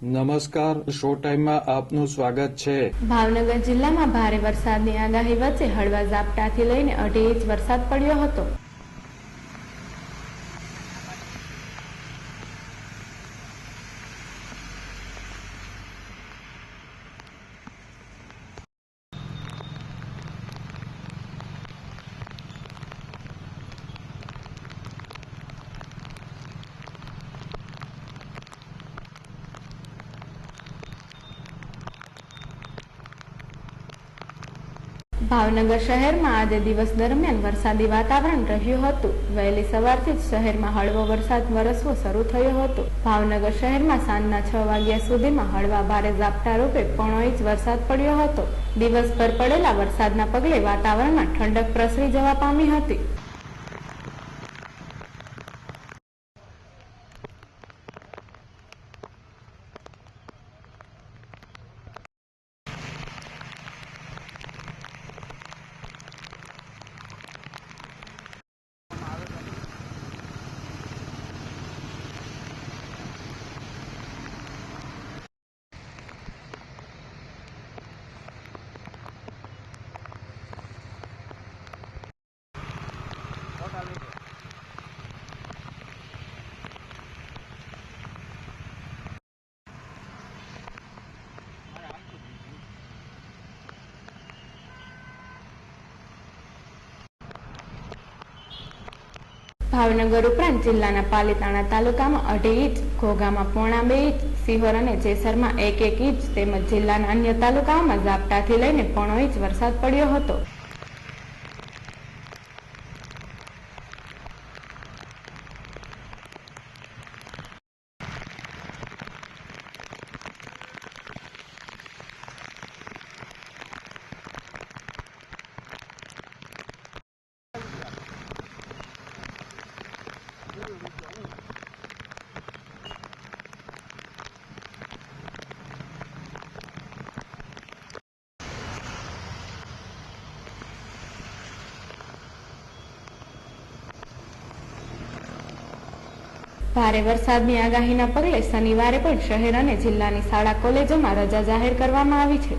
નમસ્કાર, શો ટાઈમમાં આપનું સ્વાગત છે। ભાવનગર જિલ્લામાં ભારે વરસાદની આગાહી વચ્ચે હળવા ઝાપટાથી લઈને 2.5 ઇંચ વરસાદ પડ્યો હતો। ભાવનગર શહેરમાં આજે દિવસ દરમિયાન વરસાદી વાતાવરણ રહ્યું હતું। વહેલી સવારથી જ શહેરમાં હળવો વરસાદ વરસવો શરૂ થયો હતો। ભાવનગર શહેરમાં સાંજના 6 વાગ્યા સુધીમાં હળવા ભારે ઝાપટા રૂપે 1.5 ઇંચ વરસાદ પડ્યો હતો। દિવસભર પડેલા વરસાદના પગલે વાતાવરણમાં ઠંડક પ્રસરી જવા પામી હતી। ભાવનગર ઉપરાંત જિલ્લાના પાલીતાણા તાલુકામાં 2.5 ઇંચ, ઘોઘામાં 1.25 ઇંચ, સિહોર અને જેસરમાં 1 ઇંચ તેમજ જિલ્લાના અન્ય તાલુકાઓમાં ઝાપટાથી લઈને 1.5 ઇંચ વરસાદ પડ્યો હતો। ભારે વરસાદની આગાહીના પગલે શનિવારે પણ શહેર અને જિલ્લાની શાળા કોલેજોમાં રજા જાહેર કરવામાં આવી છે।